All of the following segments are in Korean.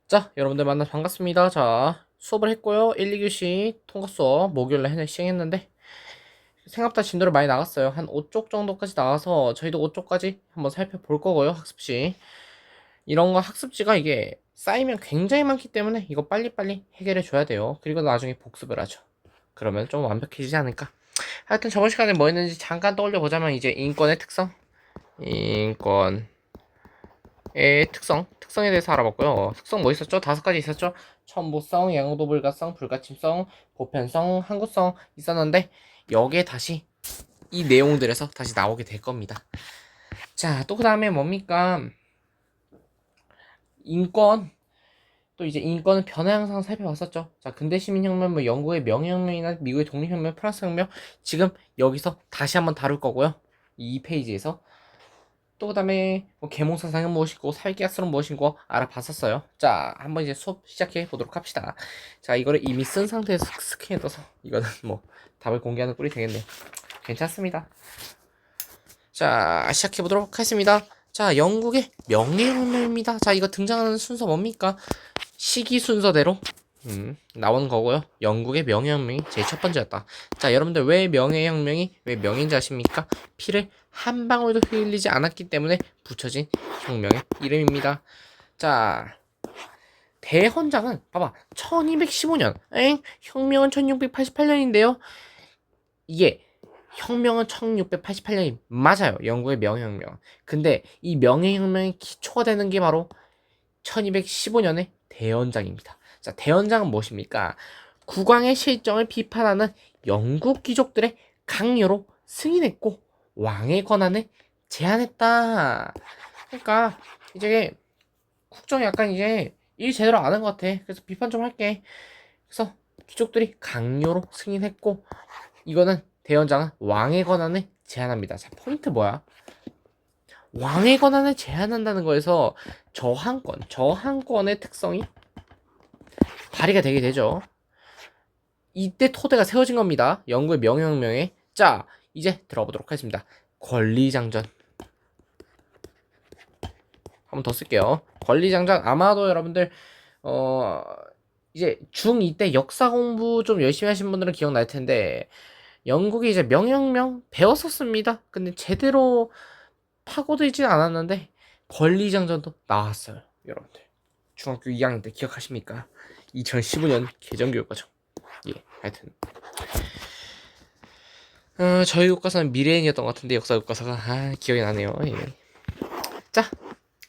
자, 여러분들 만나서 반갑습니다. 자, 수업을 했고요. 1, 2교시 통과 수업 목요일날 시행했는데 생각보다 진도를 많이 나갔어요. 한 5쪽 정도까지 나와서 저희도 5쪽까지 한번 살펴볼 거고요. 학습지. 이런 거 학습지가 이게 쌓이면 굉장히 많기 때문에 이거 빨리빨리 해결해 줘야 돼요. 그리고 나중에 복습을 하죠. 그러면 좀 완벽해지지 않을까? 하여튼 저번 시간에 뭐 했는지 잠깐 떠올려 보자면 이제 인권의 특성, 인권 특성에 대해서 알아봤고요. 특성 뭐 있었죠? 5가지 있었죠? 첨부성, 양도 불가성, 불가침성, 보편성, 항구성 있었는데 여기에 다시 이 내용들에서 다시 나오게 될 겁니다. 자, 또 그 다음에 뭡니까? 인권. 또 이제 인권은 변화 양상 살펴봤었죠. 자, 근대 시민혁명, 뭐 영국의 명예혁명이나 미국의 독립혁명, 프랑스 혁명 지금 여기서 다시 한번 다룰 거고요. 이 페이지에서. 또 그다음에 뭐 계몽사상은 무엇이고 살기학설은 무엇인고 알아봤었어요. 자, 한번 이제 수업 시작해 보도록 합시다. 자, 이거를 이미 쓴 상태에서 스캔해 둬서 이거는 뭐 답을 공개하는 꼴이 되겠네요. 괜찮습니다. 자, 시작해 보도록 하겠습니다. 자, 영국의 명예혁명입니다. 자, 이거 등장하는 순서 뭡니까? 시기 순서대로 나오는 거고요. 영국의 명예혁명이 제일 첫 번째였다. 자, 여러분들 왜 명예혁명이 왜 명인지 아십니까? 피를 한 방울도 흘리지 않았기 때문에 붙여진 혁명의 이름입니다. 자, 대헌장은 봐봐 1215년 혁명은 1688년인데요. 이게 혁명은 1688년이 맞아요. 영국의 명예혁명. 근데 이 명예혁명의 기초가 되는 게 바로 1215년의 대헌장입니다. 자, 대헌장은 무엇입니까? 국왕의 실정을 비판하는 영국 귀족들의 강요로 승인했고 왕의 권한을 제한했다. 그러니까 이제 국정이 약간 이제 일 제대로 안 한 것 같아. 그래서 비판 좀 할게. 그래서 귀족들이 강요로 승인했고 이거는 대헌장은 왕의 권한을 제한합니다. 자, 포인트 뭐야? 왕의 권한을 제한한다는 거에서 저항권의 특성이 발휘가 되게 되죠. 이때 토대가 세워진 겁니다. 영국의 명예혁명에. 자, 이제 들어보도록 하겠습니다. 권리장전. 한번 더 쓸게요. 권리장전 아마도 여러분들 이제 중2 때 역사 공부 좀 열심히 하신 분들은 기억날 텐데 영국이 이제 명예혁명 배웠었습니다. 근데 제대로 파고들진 않았는데 권리장전도 나왔어요. 여러분들 중학교 2학년 때 기억하십니까? 2015년 개정교육과정. 예, 하여튼 저희 교과서는 미래인이었던 것 같은데 역사 교과서가 기억이 나네요. 예. 자,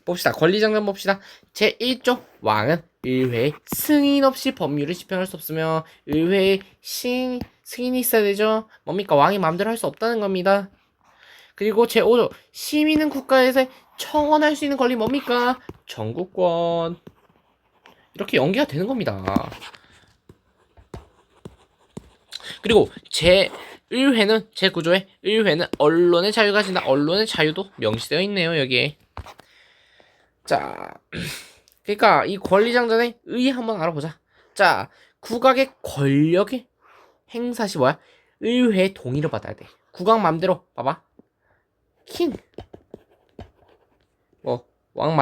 봅시다. 권리장전 봅시다. 제1조 왕은 의회의 승인 없이 법률을 집행할 수 없으며 의회의 승인이 있어야 되죠. 뭡니까? 왕이 마음대로 할 수 없다는 겁니다. 그리고 제5조 시민은 국가에서 청원할 수 있는 권리 뭡니까? 청구권. 이렇게 연계가 되는 겁니다. 그리고 의회는 제9조에 의회는 언론의 자유가 진다. 언론의 자유도 명시되어 있네요. 여기에. 자, 그러니까 이 권리장전의 의 한번 알아보자. 자, 국왕의 권력의 행사시 뭐야? 의회의 동의를 받아야 돼. 국왕 맘대로 봐봐. 킹. 뭐 왕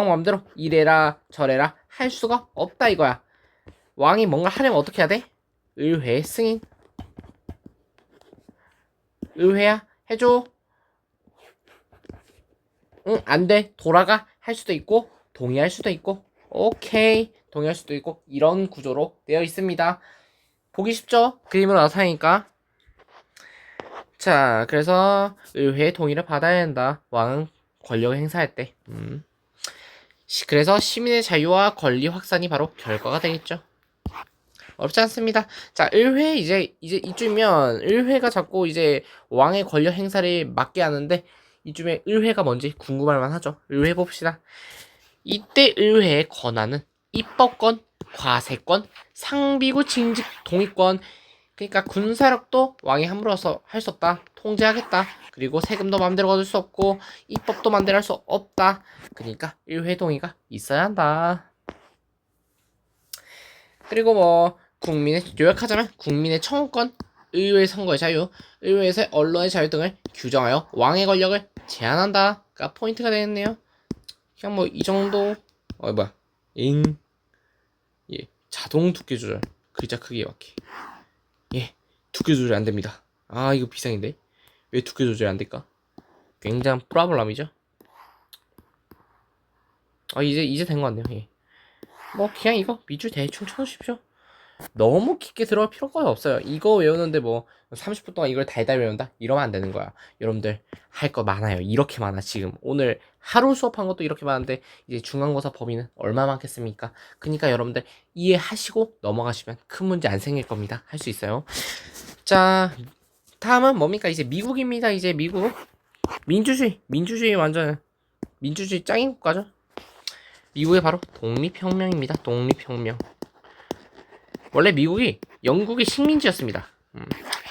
맘대로 이래라 저래라 할 수가 없다 이거야. 왕이 뭔가 하려면 어떻게 해야 돼? 의회 승인. 의회야 해줘. 응, 안 돼. 돌아가. 할 수도 있고, 동의할 수도 있고, 오케이. 동의할 수도 있고, 이런 구조로 되어 있습니다. 보기 쉽죠? 그림으로 나타나니까. 자, 그래서 의회의 동의를 받아야 한다. 왕은 권력을 행사할 때. 그래서 시민의 자유와 권리 확산이 바로 결과가 되겠죠. 어렵지 않습니다. 자, 이제 이쯤이면 의회가 자꾸 이제 왕의 권력 행사를 막게 하는데 이쯤에 의회가 뭔지 궁금할 만하죠. 의회 봅시다. 이때 의회의 권한은 입법권, 과세권, 상비구 징직 동의권. 그러니까 군사력도 왕이 함부로 할 수 없다. 통제하겠다. 그리고 세금도 마음대로 거둘 수 없고 입법도 마음대로 할 수 없다. 그러니까 의회 동의가 있어야 한다. 그리고 뭐 요약하자면 국민의 청구권, 의회 선거의 자유, 의회에서의 언론의 자유 등을 규정하여 왕의 권력을 제한한다가 포인트가 되겠네요. 그냥 뭐 이 정도. 뭐야, 잉. 예, 자동 두께 조절, 글자 크기에 맞게. 예, 두께 조절이 안 됩니다. 아, 이거 비상인데. 왜 두께 조절이 안 될까? 굉장한 프로블럼이죠. 이제 된 것 같네요. 예. 뭐 그냥 이거 밑줄 대충 쳐주십시오. 너무 깊게 들어갈 필요가 없어요. 이거 외우는데 뭐 30분 동안 이걸 달달 외운다? 이러면 안 되는 거야. 여러분들 할 거 많아요. 이렇게 많아 지금. 오늘 하루 수업한 것도 이렇게 많은데 이제 중간고사 범위는 얼마 많겠습니까? 그러니까 여러분들 이해하시고 넘어가시면 큰 문제 안 생길 겁니다. 할 수 있어요. 자, 다음은 뭡니까? 이제 미국입니다. 이제 미국. 민주주의 완전 민주주의 짱인 국가죠. 미국의 바로 독립혁명입니다. 독립혁명. 원래 미국이 영국의 식민지였습니다.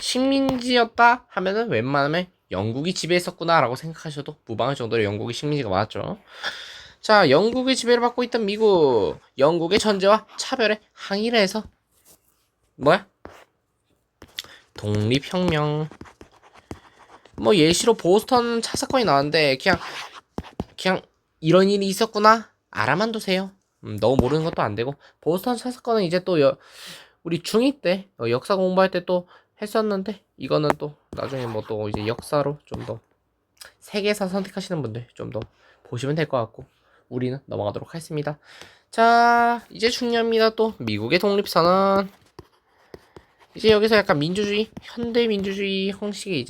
식민지였다 하면은 웬만하면 영국이 지배했었구나라고 생각하셔도 무방할 정도로 영국의 식민지가 많았죠. 자, 영국의 지배를 받고 있던 미국, 영국의 전제와 차별에 항의를 해서 뭐야? 독립혁명. 뭐 예시로 보스턴 차 사건이 나왔는데 그냥 이런 일이 있었구나 알아만 두세요. 너무 모르는 것도 안 되고. 보스턴 차 사건은 이제 또 우리 중2 때 역사 공부할 때 또 했었는데, 이거는 또 나중에 뭐 또 이제 역사로 좀 더 세계사 선택하시는 분들 좀 더 보시면 될 것 같고, 우리는 넘어가도록 하겠습니다. 자, 이제 중요합니다. 또 미국의 독립선언. 이제 여기서 약간 민주주의, 현대 민주주의 형식이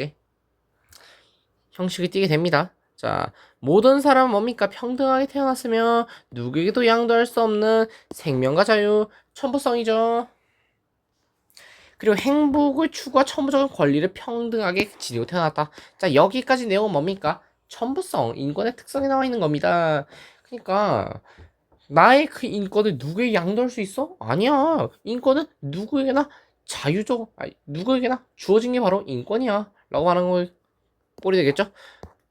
띄게 됩니다. 자, 모든 사람은 뭡니까? 평등하게 태어났으며 누구에게도 양도할 수 없는 생명과 자유, 천부성이죠. 그리고 행복을 추구와 천부적인 권리를 평등하게 지니고 태어났다. 자, 여기까지 내용은 뭡니까? 천부성, 인권의 특성이 나와 있는 겁니다. 그러니까 나의 그 인권을 누구에게 양도할 수 있어? 아니야. 인권은 누구에게나 누구에게나 주어진 게 바로 인권이야. 라고 하는 거 꼴이 되겠죠?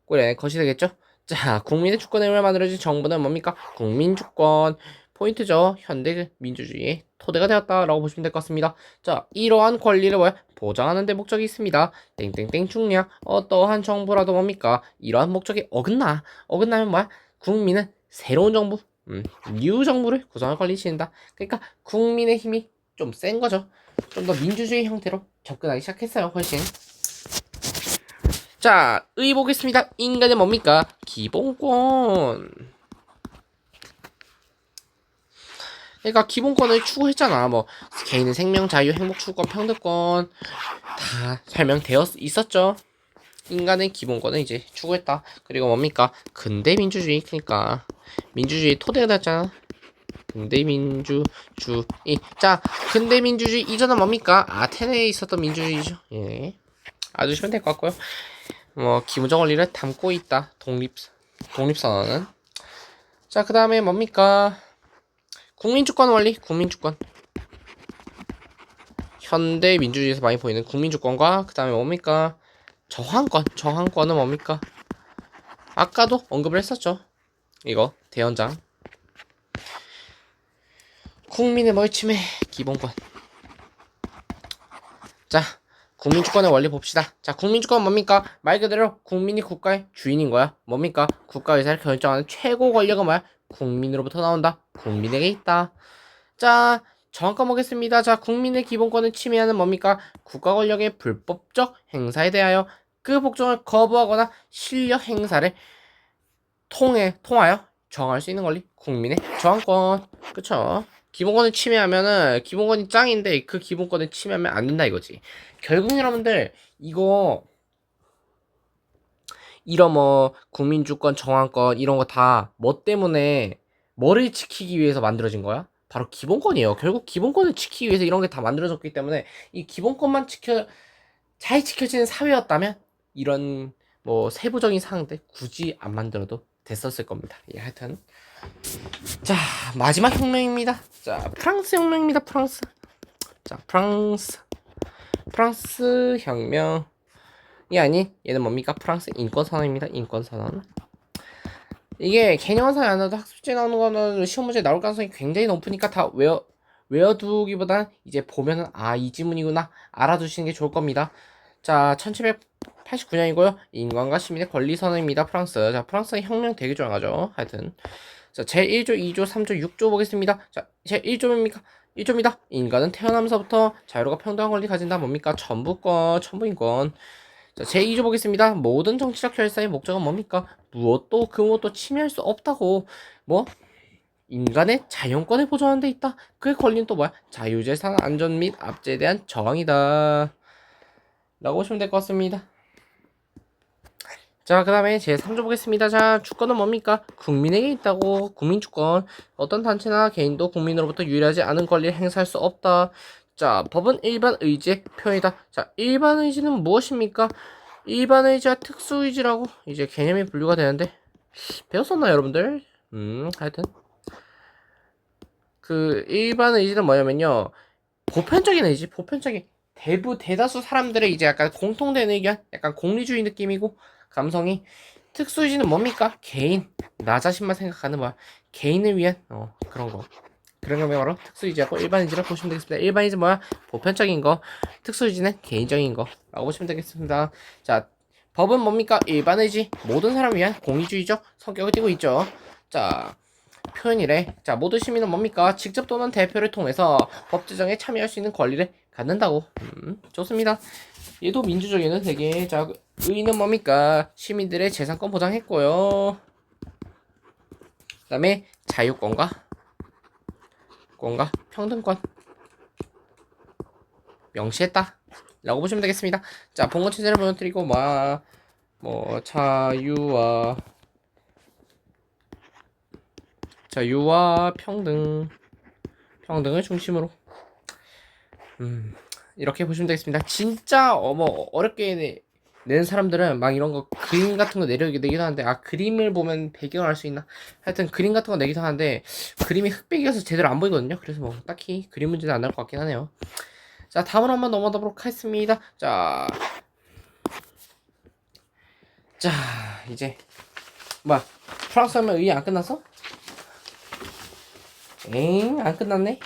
꼴에 것이 되겠죠? 자, 국민의 주권에 의해 만들어진 정부는 뭡니까? 국민주권. 포인트죠. 현대 민주주의의 토대가 되었다라고 보시면 될 것 같습니다. 자, 이러한 권리를 보장하는 데 목적이 있습니다. 땡땡땡 중량. 어떠한 정부라도 뭡니까? 이러한 목적이 어긋나면 뭐야? 국민은 새로운 정부, 뉴 정부를 구성할 권리 지닌다. 그러니까 국민의 힘이 좀 센 거죠. 좀 더 민주주의 형태로 접근하기 시작했어요. 훨씬. 자, 보겠습니다. 인간은 뭡니까? 기본권. 그러니까 기본권을 추구했잖아. 뭐 개인의 생명, 자유, 행복, 추구권, 평등권 다 설명되어 있었죠. 인간의 기본권을 이제 추구했다. 그리고 뭡니까? 근대 민주주의. 그러니까 민주주의 토대가 됐잖아. 근대 민주주의. 자, 근대 민주주의 이전은 뭡니까? 아테네에 있었던 민주주의죠. 예. 알아두시면 될 것 같고요. 뭐 기본적 원리를 담고 있다. 독립선언은. 자, 그 다음에 뭡니까? 국민주권 원리, 국민주권. 현대 민주주의에서 많이 보이는 국민주권과 그 다음에 뭡니까? 저항권은 뭡니까? 아까도 언급을 했었죠. 이거 대연장. 국민의 멀침의 기본권. 자, 국민주권의 원리 봅시다. 자, 국민주권 뭡니까? 말 그대로 국민이 국가의 주인인 거야. 뭡니까? 국가 의사를 결정하는 최고 권력은 뭐야? 국민으로부터 나온다. 국민에게 있다. 자, 저항권 보겠습니다. 자, 국민의 기본권을 침해하는 뭡니까? 국가 권력의 불법적 행사에 대하여 그 복종을 거부하거나 실력 행사를 통하여 정할 수 있는 권리. 국민의 저항권. 그쵸? 기본권을 침해하면은 기본권이 짱인데 그 기본권을 침해하면 안 된다 이거지. 결국 여러분들 이런 뭐 국민주권, 저항권 이런 거 다 뭐 때문에 뭐를 지키기 위해서 만들어진 거야? 바로 기본권이에요. 결국 기본권을 지키기 위해서 이런 게 다 만들어졌기 때문에 이 기본권만 잘 지켜지는 사회였다면 이런 뭐 세부적인 사항들 굳이 안 만들어도 됐었을 겁니다. 예, 하여튼 자, 마지막 혁명입니다. 자, 프랑스 혁명입니다. 자, 프랑스 혁명이 아닌 얘는 뭡니까? 프랑스 인권선언입니다. 인권선언. 이게 개념원상에 안 나와도 학습지에 나오는 거는 시험 문제 나올 가능성이 굉장히 높으니까 다 외워두기보단 이제 보면은 이 지문이구나 알아두시는 게 좋을 겁니다. 자, 1788 89년이고요. 인권과 시민의 권리 선언입니다. 프랑스. 자, 프랑스는 혁명 되게 좋아하죠. 하여튼. 자, 제1조, 2조, 3조, 6조 보겠습니다. 자, 제1조입니까? 1조입니다. 인간은 태어나면서부터 자유로가 평등한 권리 가진다. 뭡니까? 천부권, 천부인권. 자, 제2조 보겠습니다. 모든 정치적 결사의 목적은 뭡니까? 무엇도 그 무엇도 침해할 수 없다고. 뭐? 인간의 자연권을 보존하는 데 있다. 그의 권리는 또 뭐야? 자유재산 안전 및 압제에 대한 저항이다. 라고 보시면 될 것 같습니다. 자, 그 다음에 제3조 보겠습니다. 자, 주권은 뭡니까? 국민에게 있다고. 국민주권. 어떤 단체나 개인도 국민으로부터 유리하지 않은 권리를 행사할 수 없다. 자, 법은 일반 의지의 표현이다. 자, 일반 의지는 무엇입니까? 일반 의지와 특수 의지라고 이제 개념이 분류가 되는데 배웠었나요, 여러분들? 하여튼 그 일반 의지는 뭐냐면요, 보편적인 의지, 보편적인 대다수 사람들의 이제 약간 공통된 의견, 약간 공리주의 느낌이고 감성이. 특수 의지는 뭡니까? 개인, 나 자신만 생각하는 뭐야, 개인을 위한 그런 거. 그런 게 바로 특수 의지하고 일반 의지를 보시면 되겠습니다. 일반 의지 뭐야? 보편적인 거. 특수 의지는 개인적인 거라고 보시면 되겠습니다. 자, 법은 뭡니까? 일반 의지, 모든 사람을 위한 공리주의적 성격을 띠고 있죠. 자, 표현이래. 자, 모든 시민은 뭡니까? 직접 또는 대표를 통해서 법 제정에 참여할 수 있는 권리를 갖는다고. 좋습니다. 얘도 민주적이는 되게. 자, 의는 뭡니까? 시민들의 재산권 보장했고요. 그 다음에 자유권과 평등권 명시했다 라고 보시면 되겠습니다. 자, 봉건 체제를 무너뜨리고 자유와 평등을 중심으로 이렇게 보시면 되겠습니다. 진짜 어렵게 내는 사람들은 막 이런 거 그림 같은 거 내기도 하는데, 그림을 보면 배경을 알 수 있나? 하여튼 그림 같은 거 내기도 하는데 그림이 흑백이어서 제대로 안 보이거든요. 그래서 뭐 딱히 그림 문제는 안 나올 것 같긴 하네요. 자, 다음으로 한번 넘어가도록 하겠습니다. 자, 이제 프랑스 하면 의의 안 끝났어? 안 끝났네.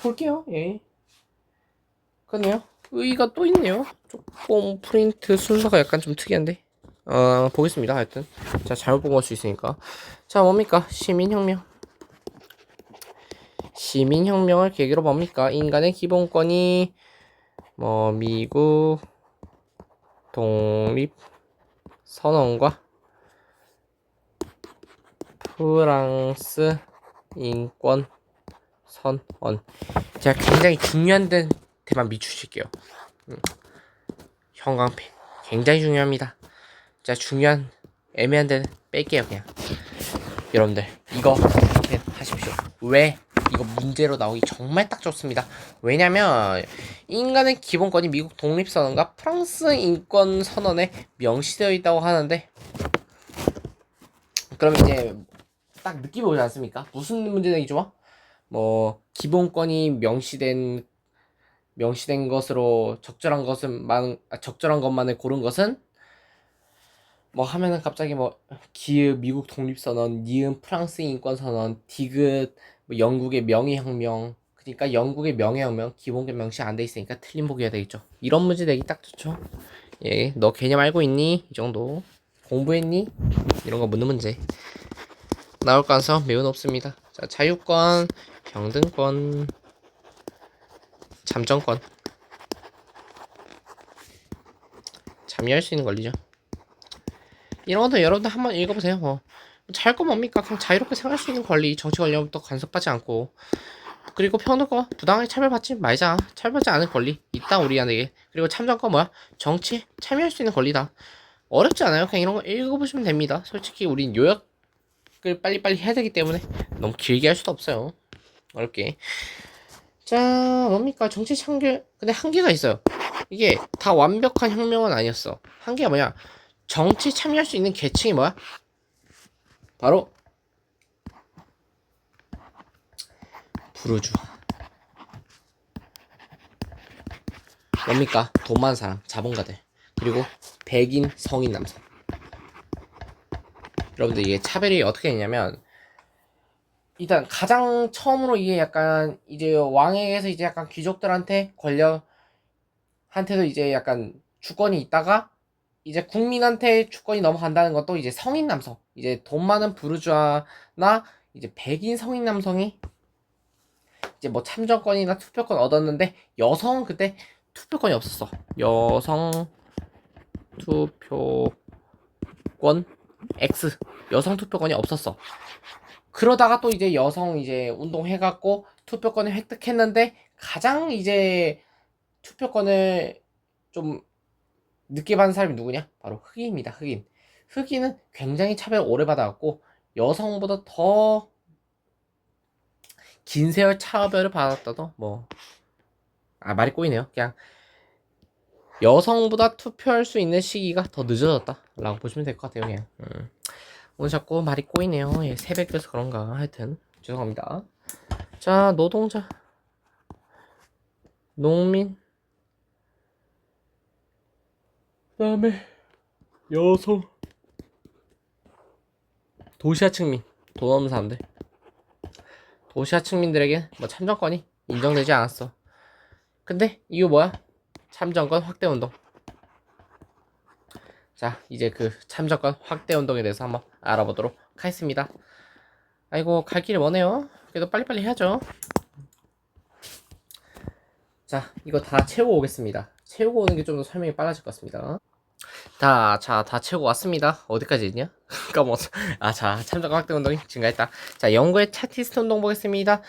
볼게요. 그러네요. 의의가 또 있네요. 조금 프린트 순서가 약간 좀 특이한데. 보겠습니다. 하여튼. 자, 잘못 본 걸 수 있으니까. 자, 뭡니까? 시민혁명을 계기로 뭡니까? 인간의 기본권이 미국 독립 선언과 프랑스 인권 선언. 제가 굉장히 중요한 데만 밑주실게요. 형광펜 굉장히 중요합니다. 자, 중요한 애매한 데는 뺄게요. 그냥 여러분들 이거 형광펜 하십시오. 왜? 이거 문제로 나오기 정말 딱 좋습니다. 왜냐면 인간의 기본권이 미국 독립선언과 프랑스 인권선언에 명시되어 있다고 하는데, 그럼 이제 딱 느낌이 오지 않습니까? 무슨 문제는 좋아? 기본권이 명시된 것으로 적절한 것만을 고른 것은 하면은 갑자기 기읍 미국 독립선언, 니은 프랑스 인권선언, 디귿 영국의 명예혁명. 그러니까 영국의 명예혁명 기본권 명시 안 돼 있으니까 틀린 보기 해야 되겠죠. 이런 문제 내기 딱 좋죠. 예, 너 개념 알고 있니? 이 정도 공부했니? 이런 거 묻는 문제 나올 가능성 매우 높습니다. 자, 자유권, 평등권, 참정권, 참여할 수 있는 권리죠. 이런 것도 여러분들 한번 읽어보세요. 자유권 뭡니까? 그냥 자유롭게 생활할 수 있는 권리, 정치 권리로부터 간섭받지 않고. 그리고 평등권, 부당하게 차별받지 말자. 차별받지 않을 권리 있다 우리한테. 그리고 참정권 뭐야? 정치에 참여할 수 있는 권리다. 어렵지 않아요. 그냥 이런 거 읽어보시면 됩니다. 솔직히 우린 요약을 빨리빨리 해야 되기 때문에 너무 길게 할 수도 없어요. 어렵게. 자, 뭡니까? 정치 참결. 근데 한계가 있어요. 이게 다 완벽한 혁명은 아니었어. 한계가 뭐냐? 정치 참여할 수 있는 계층이 뭐야? 바로 부르주아. 뭡니까? 돈 많은 사람, 자본가들. 그리고 백인, 성인 남성. 여러분들 이게 차별이 어떻게 되냐면, 일단 가장 처음으로 이게 약간 이제 왕에게서 이제 약간 귀족들한테 권력한테도 이제 약간 주권이 있다가 이제 국민한테 주권이 넘어간다는 것도 이제 성인 남성, 이제 돈 많은 부르주아나 이제 백인 성인 남성이 이제 뭐 참정권이나 투표권 얻었는데 여성은 그때 투표권이 없었어. 여성 투표권 X, 여성 투표권이 없었어. 그러다가 또 이제 여성 이제 운동해갖고 투표권을 획득했는데 가장 이제 투표권을 좀 늦게 받은 사람이 누구냐? 바로 흑인입니다. 흑인. 흑인은 굉장히 차별을 오래 받아왔고 여성보다 더 긴 세월 차별을 받았다도 뭐 말이 꼬이네요. 그냥 여성보다 투표할 수 있는 시기가 더 늦어졌다라고 보시면 될 것 같아요. 그냥 오늘 자꾸 말이 꼬이네요. 예, 새벽이라서 그런가. 하여튼 죄송합니다. 자, 노동자, 농민, 그다음에 여성, 도시하층민, 돈 없는 사람들. 도시하층민들에게 뭐 참정권이 인정되지 않았어. 근데 이거 뭐야? 참정권 확대 운동. 자, 이제 그 참정권 확대 운동에 대해서 한번 알아보도록 하겠습니다. 아이고, 갈 길이 머네요. 그래도 빨리빨리 해야죠. 자, 이거 다 채우고 오겠습니다. 채우고 오는 게 좀 더 설명이 빨라질 것 같습니다. 다 채우고 왔습니다. 어디까지 있냐? 까먹었어. 자, 참정권 확대 운동이 증가했다. 자, 영국의 차티스트 운동 보겠습니다.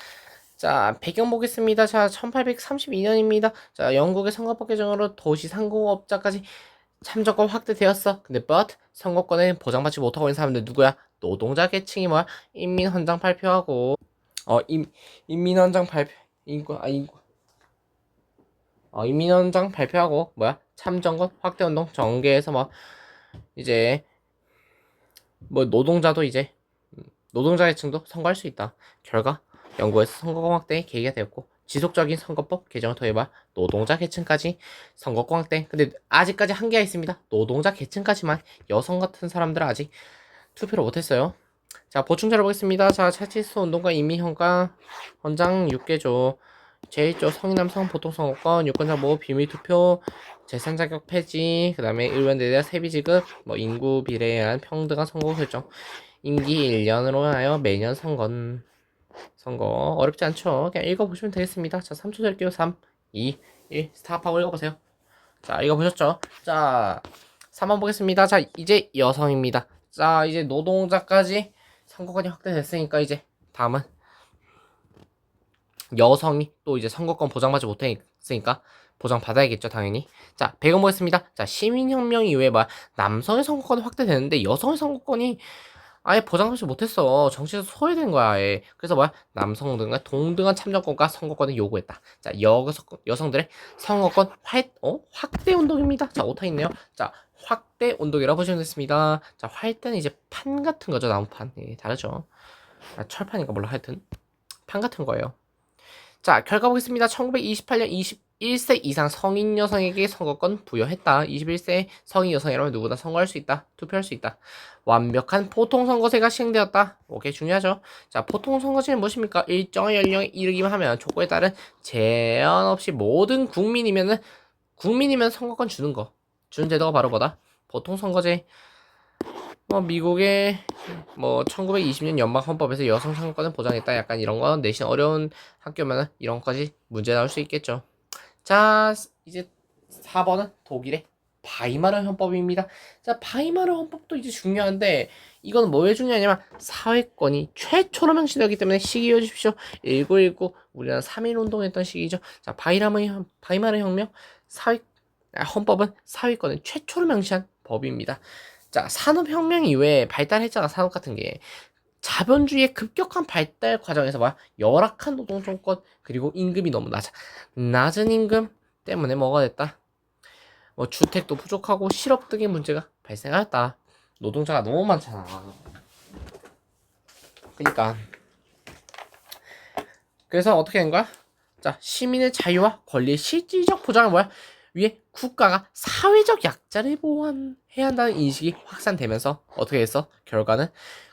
자, 배경 보겠습니다. 자, 1832년입니다. 자, 영국의 선거법 개정으로 도시 상공업자까지 참정권 확대되었어. 근데 but 선거권에 보장받지 못하고 있는 사람들 누구야? 노동자 계층이 뭐야? 인민헌장 발표하고 인민헌장 발표 인민헌장 발표하고 뭐야? 참정권 확대운동 전개해서 뭐 이제 뭐 노동자도 이제 노동자 계층도 선거할 수 있다. 결과 영국에서 선거권 확대에 계기가 되었고 지속적인 선거법 개정을 통해 봐 노동자 계층까지 선거권 확대. 근데 아직까지 한계가 있습니다. 노동자 계층까지만. 여성 같은 사람들은 아직 투표를 못했어요. 자, 보충자료 보겠습니다. 자, 차치스 운동가 인민헌가 헌장 6개조 제1조 성인 남성 보통선거권 유권자 모두 비밀투표 재산 자격 폐지 그 다음에 의원들에 대한 세비 지급 뭐 인구 비례에 의한 평등한 선거 설정 임기 1년으로 하여 매년 선거 어렵지 않죠. 그냥 읽어보시면 되겠습니다. 자, 3초 드릴게요. 3 2 1 스탑하고 읽어보세요. 자, 읽어보셨죠? 자, 3번 보겠습니다. 자, 이제 여성입니다. 자, 이제 노동자까지 선거권이 확대됐으니까 이제 다음은 여성이 또 이제 선거권 보장받지 못했으니까 보장받아야겠죠, 당연히. 자, 배경 보겠습니다. 자, 시민혁명 이후에 뭐 남성의 선거권이 확대되는데 여성의 선거권이 아예 보장받지 못했어. 정치에서 소외된 거야, 아예. 그래서 뭐야? 남성 등과 동등한 참정권과 선거권을 요구했다. 자, 여성들의 선거권 확대 운동입니다. 자, 오타 있네요. 자, 확대 운동이라고 보시면 됐습니다. 자, 활대는 이제 판 같은 거죠, 나무판. 예, 다르죠. 철판인가 몰라, 하여튼. 판 같은 거예요. 자, 결과 보겠습니다. 1928년 21세 이상 성인 여성에게 선거권 부여했다. 21세 성인 여성이라면 누구나 선거할 수 있다. 투표할 수 있다. 완벽한 보통선거제가 시행되었다. 오케이, 중요하죠. 자, 보통선거제는 무엇입니까? 일정한 연령에 이르기만 하면 조건에 따른 제한 없이 모든 국민이면 선거권 주는 거. 주는 제도가 바로 뭐다? 보통선거제. 미국의 1920년 연방 헌법에서 여성 선거권을 보장했다. 약간 이런 거 내신 어려운 학교면은 이런 것까지 문제 나올 수 있겠죠. 자, 이제 4번은 독일의 바이마르 헌법입니다. 자, 바이마르 헌법도 이제 중요한데 이건 뭐에 중요하냐면 사회권이 최초로 명시되었기 때문에 시기 해주십시오. 1919 우리나라 3.1 운동했던 시기죠. 자, 바이마르 혁명 헌법은 사회권을 최초로 명시한 법입니다. 자, 산업혁명 이후에 발달했잖아, 산업 같은 게. 자본주의의 급격한 발달 과정에서 열악한 노동 조건 그리고 임금이 너무 낮은 임금 때문에 뭐가 됐다? 주택도 부족하고 실업 등의 문제가 발생하였다. 노동자가 너무 많잖아. 그러니까 그래서 어떻게 된 거야? 자, 시민의 자유와 권리의 실질적 보장을 위에 국가가 사회적 약자를 보호해야 한다는 인식이 확산되면서 어떻게 했어? 결과는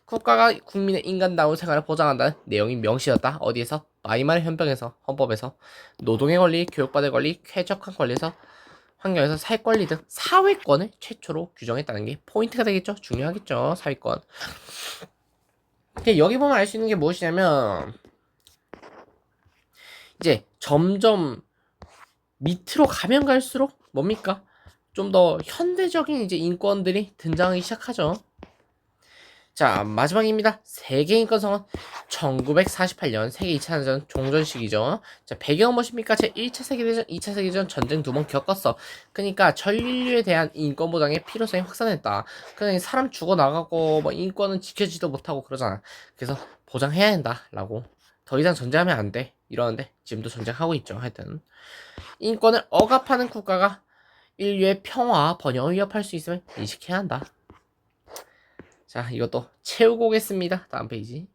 국가가 국민의 인간다운 생활을 보장한다는 내용이 명시되었다. 어디에서? 바이마르 헌법에서 노동의 권리, 교육받을 권리, 쾌적한 권리에서 환경에서 살 권리 등 사회권을 최초로 규정했다는 게 포인트가 되겠죠. 중요하겠죠. 사회권. 여기 보면 알 수 있는 게 무엇이냐면 이제 점점 밑으로 가면 갈수록 뭡니까? 좀 더 현대적인 이제 인권들이 등장하기 시작하죠. 자, 마지막입니다. 세계인권성은 1948년 세계 2차 대전 종전식이죠. 자, 배경은 무엇입니까? 제1차 세계대전, 2차 세계대전 전쟁 두 번 겪었어. 그러니까 전 인류에 대한 인권 보장의 필요성이 확산했다. 그냥 사람 죽어나가고 뭐 인권은 지켜지도 못하고 그러잖아. 그래서 보장해야 한다라고. 더 이상 전쟁하면 안 돼. 이러는데 지금도 전쟁하고 있죠. 하여튼 인권을 억압하는 국가가 인류의 평화와 번영을 위협할 수 있음을 인식해야 한다. 자, 이것도 채우고 오겠습니다. 다음 페이지.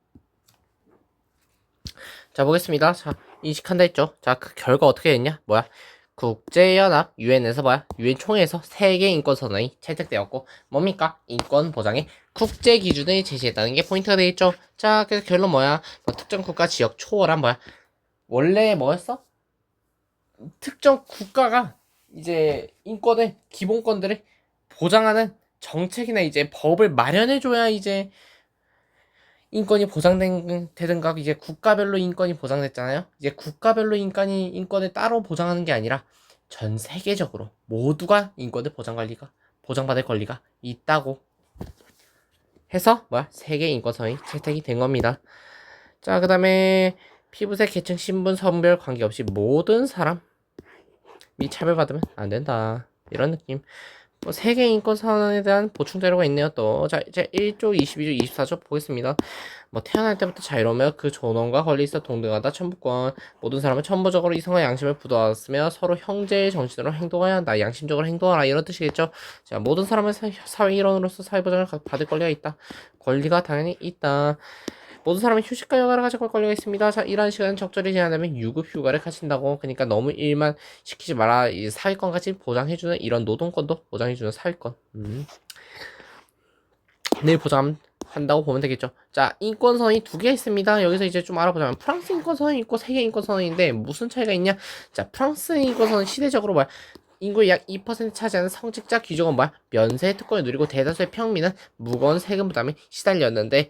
자, 보겠습니다. 자, 인식한다 했죠. 자, 그 결과 어떻게 됐냐? 뭐야? 국제연합 유엔에서 뭐야? 유엔 총회에서 세계 인권 선언이 채택되었고 뭡니까? 인권 보장의 국제 기준을 제시했다는 게 포인트가 되겠죠. 자, 그래서 결론 뭐야? 뭐 특정 국가 지역 초월한 뭐야? 원래 뭐였어? 특정 국가가 이제 인권을 기본권들을 보장하는 정책이나 이제 법을 마련해줘야 이제 인권이 보장되든가 이제 국가별로 인권이 보장됐잖아요. 이제 국가별로 인권을 따로 보장하는 게 아니라 전 세계적으로 모두가 인권을 보장받을 권리가 있다고 해서 뭐야 세계 인권선이 채택이 된 겁니다. 자, 그다음에 피부색, 계층, 신분, 성별 관계없이 모든 사람이 차별받으면 안 된다. 이런 느낌. 뭐 세계 인권 선언에 대한 보충 자료가 있네요. 또 자, 이제 1조, 22조, 24조 보겠습니다. 뭐 태어날 때부터 자유로우며 그 존엄과 권리 있어 동등하다. 천부권. 모든 사람은 천부적으로 이성과 양심을 부도하였으며 서로 형제의 정신으로 행동해야 한다. 양심적으로 행동하라. 이런 뜻이겠죠. 자, 모든 사람은 사회 일원으로서 사회 보장을 받을 권리가 있다. 권리가 당연히 있다. 모든 사람이 휴식과 여가를 가져갈 권리가 있습니다. 자, 일하는 시간은 적절히 제한하면 유급 휴가를 가진다고. 그러니까 너무 일만 시키지 마라. 이 사회권까지 보장해주는 이런 노동권도 보장해주는 사회권. 늘 보장한다고 보면 되겠죠. 자, 인권선언이 두 개 있습니다. 여기서 이제 좀 알아보자면 프랑스 인권선언이 있고 세계 인권선언인데 무슨 차이가 있냐? 자, 프랑스 인권선언 시대적으로 뭐야? 인구의 약 2% 차지하는 성직자 귀족은 뭐야? 면세 특권을 누리고 대다수의 평민은 무거운 세금 부담에 시달렸는데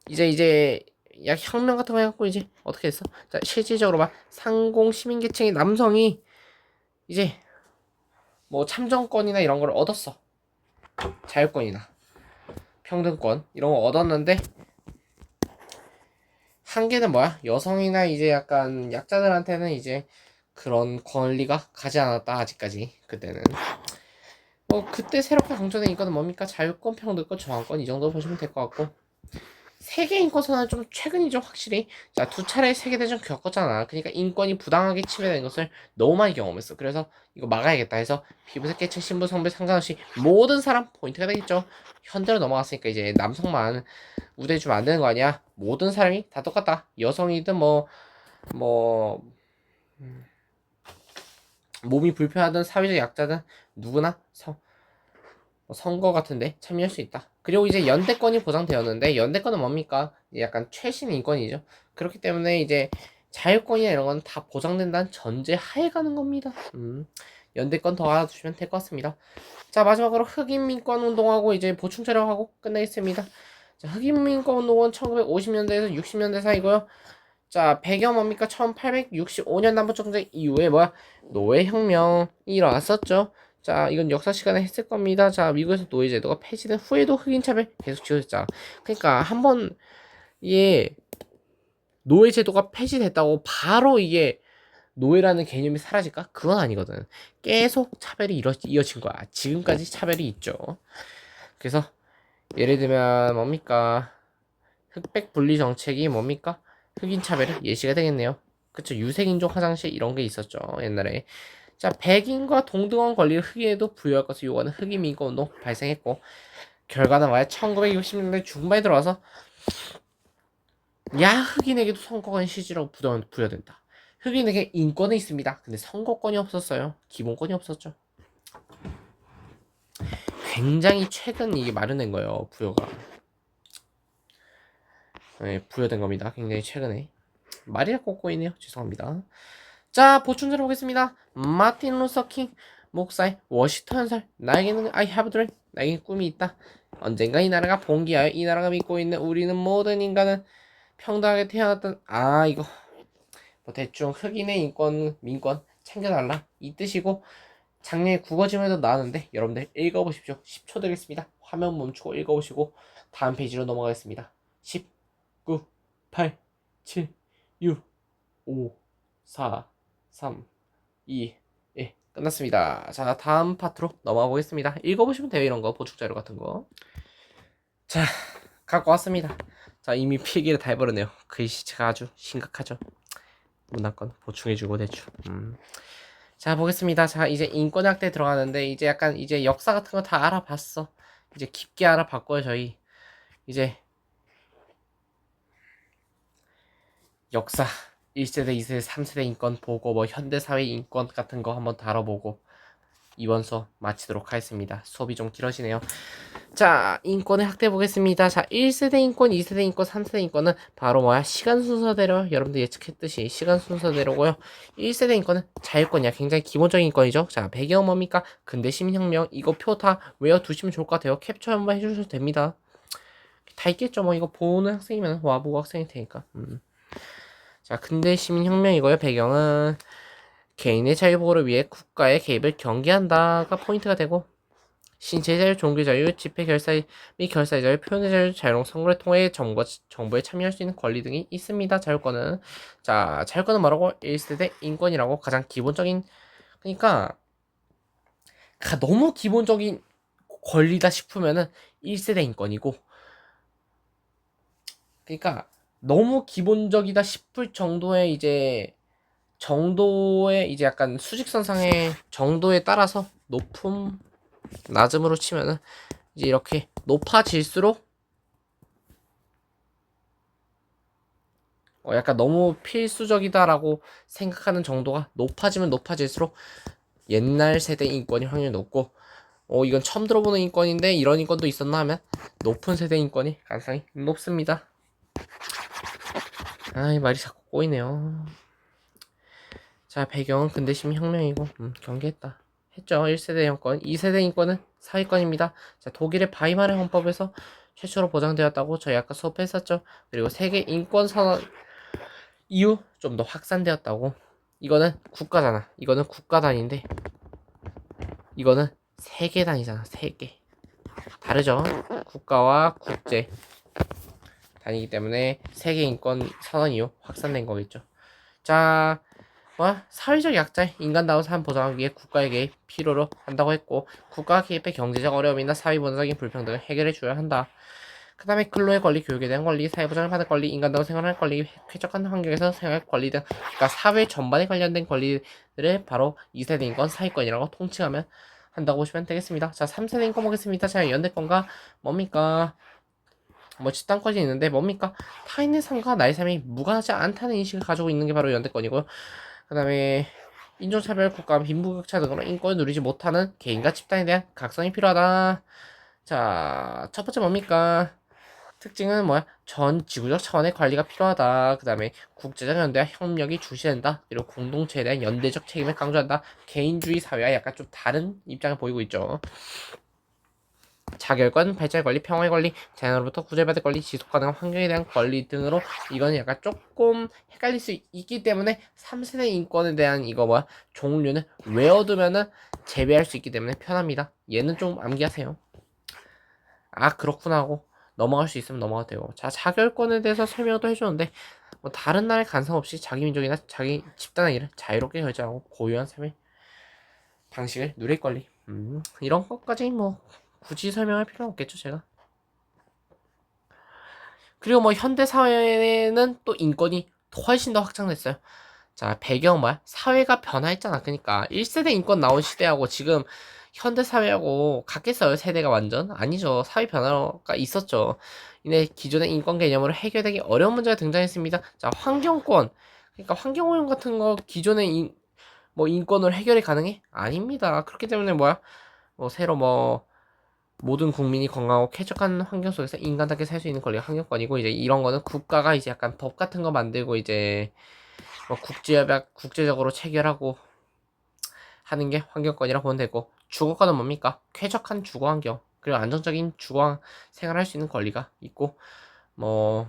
이제 약 혁명 같은 거 해갖고 이제 어떻게 했어? 자, 실질적으로 막 상공 시민계층의 남성이 이제 뭐 참정권이나 이런 걸 얻었어. 자유권이나 평등권 이런 거 얻었는데 한계는 뭐야? 여성이나 이제 약간 약자들한테는 이제 그런 권리가 가지 않았다. 아직까지 그때는 뭐 그때 새롭게 강조된 이거는 뭡니까? 자유권, 평등권, 저항권 이 정도 보시면 될 것 같고 세계 인권 선언은 좀 최근이죠, 확실히. 자, 두 차례 세계대전 겪었잖아. 그러니까 인권이 부당하게 침해된 것을 너무 많이 경험했어. 그래서 이거 막아야겠다 해서 피부색, 계층, 신분, 성별 상관없이 모든 사람 포인트가 되겠죠. 현대로 넘어갔으니까 이제 남성만 우대해주면 안 되는 거 아니야? 모든 사람이 다 똑같다. 여성이든 뭐, 몸이 불편하든 사회적 약자든 누구나 선거 같은데 참여할 수 있다. 그리고 이제 연대권이 보장되었는데 연대권은 뭡니까? 약간 최신 인권이죠. 그렇기 때문에 이제 자유권이나 이런 건 다 보장된다는 전제 하에 가는 겁니다. 연대권 더 알아두시면 될 것 같습니다. 자, 마지막으로 흑인 민권 운동하고 이제 보충 자료하고 끝내겠습니다. 자, 흑인 민권 운동은 1950년대에서 60년대 사이고요. 자, 배경 뭡니까? 1865년 남북정전 이후에 뭐야? 노예혁명이 일어났었죠. 자, 이건 역사 시간에 했을 겁니다. 자, 미국에서 노예 제도가 폐지된 후에도 흑인 차별 계속 지어졌잖아. 그러니까 한번 이게 노예 제도가 폐지됐다고 바로 이게 노예라는 개념이 사라질까? 그건 아니거든. 계속 차별이 이어진 거야. 지금까지 차별이 있죠. 그래서 예를 들면 뭡니까? 흑백 분리 정책이 뭡니까? 흑인 차별이 예시가 되겠네요. 그쵸? 유색인종 화장실 이런 게 있었죠. 옛날에. 자, 백인과 동등한 권리를 흑인에도 부여할 것을 요구하는 흑인 민권 운동 발생했고 결과는 뭐야? 1960년대 중반에 들어와서 야 흑인에게도 선거권 실질로 부여된다. 흑인에게 인권은 있습니다. 근데 선거권이 없었어요. 기본권이 없었죠. 굉장히 최근 이게 마련된 거예요. 부여가. 네, 부여된 겁니다. 굉장히 최근에. 말이 자꾸 꼬이네요. 죄송합니다. 자, 보충자료 보겠습니다. 마틴 루서 킹 목사의 워시터 연설. 나에게는 I have a dream. 나에게 꿈이 있다. 언젠가 이 나라가 봉기하여 이 나라가 믿고 있는 우리는 모든 인간은 평등하게 태어났던 이거 뭐 대충 흑인의 인권 민권 챙겨달라 이 뜻이고 작년에 국어지문에도 나왔는데 여러분들 읽어보십시오. 10초 드리겠습니다. 화면 멈추고 읽어보시고 다음 페이지로 넘어가겠습니다. 10, 9, 8, 7, 6, 5, 4, 3, 2, 1 끝났습니다. 자, 다음 파트로 넘어가 보겠습니다. 읽어보시면 돼요. 이런 거 보충자료 같은 거. 자, 갖고 왔습니다. 자, 이미 필기를 다 해버렸네요. 글씨체가 아주 심각하죠. 문학권 보충해주고 대충. 자, 보겠습니다. 자, 이제 인권학대 들어가는데 이제 약간 이제 역사 같은 거 다 알아봤어. 이제 깊게 알아봤고요. 저희 이제 역사 1세대, 2세대, 3세대 인권 보고 뭐 현대사회 인권 같은 거 한번 다뤄보고 이번 수업 마치도록 하겠습니다. 수업이 좀 길어지네요. 자, 인권의 학대 보겠습니다. 자, 1세대 인권, 2세대 인권, 3세대 인권은 바로 뭐야? 시간 순서대로 여러분들 예측했듯이 시간 순서대로고요. 1세대 인권은 자유권이야. 굉장히 기본적인 인권이죠. 자, 배경 뭡니까? 근대 시민혁명. 이거 표 다 외워두시면 좋을 것 같아요. 캡처 한번 해주셔도 됩니다. 다 있겠죠. 뭐 이거 보는 학생이면 와보고 학생일 테니까. 자, 근대 시민혁명이고요. 배경은 개인의 자유보호를 위해 국가의 개입을 경계한다가 포인트가 되고 신체 자유, 종교 자유, 집회 결사 및 결사의 자유, 표현의 자유, 자유로운 선거를 통해 정부에 참여할 수 있는 권리 등이 있습니다. 자유권은. 자, 자유권은 뭐라고? 1세대 인권이라고 가장 기본적인 그러니까 너무 기본적인 권리다 싶으면은 1세대 인권이고 그러니까 너무 기본적이다 싶을 정도의 이제 약간 수직선상의 정도에 따라서 높음 낮음으로 치면은 이제 이렇게 높아질수록 약간 너무 필수적이다라고 생각하는 정도가 높아지면 높아질수록 옛날 세대 인권이 확률이 높고 이건 처음 들어보는 인권인데 이런 인권도 있었나 하면 높은 세대 인권이 가능성이 높습니다. 이 말이 자꾸 꼬이네요. 자, 배경은 근대시민혁명이고 경계했다. 했죠. 1세대 인권, 2세대 인권은 사회권입니다. 자, 독일의 바이마르 헌법에서 최초로 보장되었다고 저희 아까 수업했었죠. 그리고 세계 인권 선언 이후 좀 더 확산되었다고. 이거는 국가잖아. 이거는 국가 단위인데 이거는 세계 단위잖아. 세계. 다르죠. 국가와 국제 단위이기 때문에 세계 인권 선언 이후 확산된 거겠죠. 자, 사회적 약자, 인간다운 삶 보장하기 위해 국가의 개입 필요로 한다고 했고 국가 개입의 경제적 어려움이나 사회 문화적인 불평등을 해결해 줘야 한다. 그 다음에 근로의 권리, 교육에 대한 권리, 사회보장을 받을 권리, 인간다운 생활할 권리, 쾌적한 환경에서 생활할 권리 등 그러니까 사회 전반에 관련된 권리들을 바로 2세대 인권, 사회권이라고 통칭하면 한다고 보시면 되겠습니다. 자, 3세대 인권 보겠습니다. 자, 연대권과 뭡니까? 뭐 집단권이 있는데 뭡니까? 타인의 삶과 나의 삶이 무관하지 않다는 인식을 가지고 있는 게 바로 연대권이고요. 그 다음에 인종차별, 국가 빈부격차 등으로 인권을 누리지 못하는 개인과 집단에 대한 각성이 필요하다. 자, 첫 번째 뭡니까? 특징은 뭐야? 전 지구적 차원의 관리가 필요하다. 그 다음에 국제적 연대와 협력이 중시된다. 그리고 공동체에 대한 연대적 책임을 강조한다. 개인주의 사회와 약간 좀 다른 입장을 보이고 있죠. 자결권, 발전의 권리, 평화의 권리, 자연으로부터 구제받을 권리, 지속가능한 환경에 대한 권리 등으로 이거는 약간 조금 헷갈릴 수 있기 때문에 3세대 인권에 대한 종류는 외워두면은 재배할 수 있기 때문에 편합니다. 얘는 좀 암기하세요. 그렇구나 하고 넘어갈 수 있으면 넘어가도 되고. 자, 자결권에 대해서 설명도 해주는데 뭐 다른 나라에 간섭 없이 자기 민족이나 자기 집단의 일을 자유롭게 결정하고 고유한 삶의 방식을 누릴 권리. 이런 것까지 뭐 굳이 설명할 필요는 없겠죠, 제가. 그리고 뭐 현대 사회에는 또 인권이 훨씬 더 확장됐어요. 자, 배경 뭐야? 사회가 변화했잖아. 그러니까 1세대 인권 나온 시대하고 지금 현대 사회하고 같겠어요? 세대가 완전? 아니죠. 사회 변화가 있었죠. 이내 기존의 인권 개념으로 해결되기 어려운 문제가 등장했습니다. 자, 환경권. 그러니까 환경오염 같은 거 기존의 인권으로 해결이 가능해? 아닙니다. 그렇기 때문에 새로 모든 국민이 건강하고 쾌적한 환경 속에서 인간답게 살 수 있는 권리가 환경권이고 이제 이런 거는 국가가 이제 약간 법 같은 거 만들고 이제 뭐 국제협약 국제적으로 체결하고 하는 게 환경권이라고 보면 되고, 주거권은 뭡니까? 쾌적한 주거 환경, 그리고 안정적인 주거 생활할 수 있는 권리가 있고, 뭐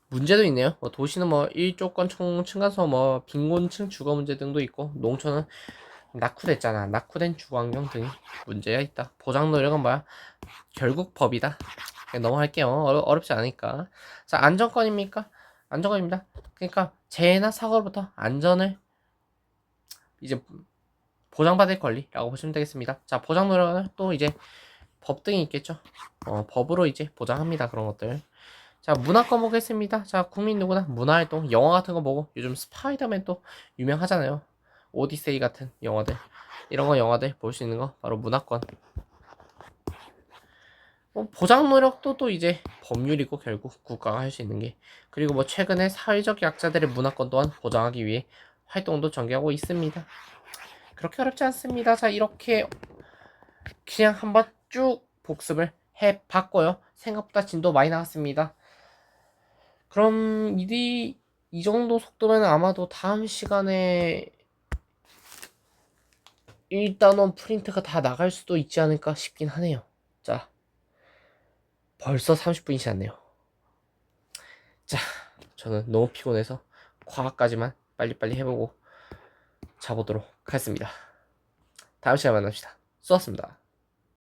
문제도 있네요. 뭐 도시는 뭐 일조권 층간소음, 뭐 빈곤층 주거 문제 등도 있고, 농촌은 낙후됐잖아. 낙후된 주거 환경 등이 문제가 있다. 보장 노력은 뭐야? 결국 법이다. 그냥 넘어갈게요. 어렵지 않으니까. 자, 안전권입니까? 안전권입니다. 그러니까 재해나 사고로부터 안전을 이제 보장받을 권리라고 보시면 되겠습니다. 자, 보장 노력은 또 이제 법 등이 있겠죠. 법으로 이제 보장합니다. 그런 것들. 자, 문화권 보겠습니다. 자, 국민 누구나 문화활동, 영화 같은 거 보고, 요즘 스파이더맨 또 유명하잖아요. 오디세이 같은 영화들. 이런 거 영화들 볼 수 있는 거 바로 문화권. 뭐 보장 노력도 또 이제 법률이고, 결국 국가가 할 수 있는 게. 그리고 뭐 최근에 사회적 약자들의 문화권 또한 보장하기 위해 활동도 전개하고 있습니다. 그렇게 어렵지 않습니다. 자, 이렇게 그냥 한번 쭉 복습을 해봤고요. 생각보다 진도 많이 나왔습니다. 그럼 이 정도 속도면 아마도 다음 시간에 1단원 프린트가 다 나갈 수도 있지 않을까 싶긴 하네요. 자, 벌써 30분이 지났네요. 자, 저는 너무 피곤해서 과학까지만 빨리빨리 해보고 자보도록 하겠습니다. 다음 시간에 만납시다. 수고하셨습니다.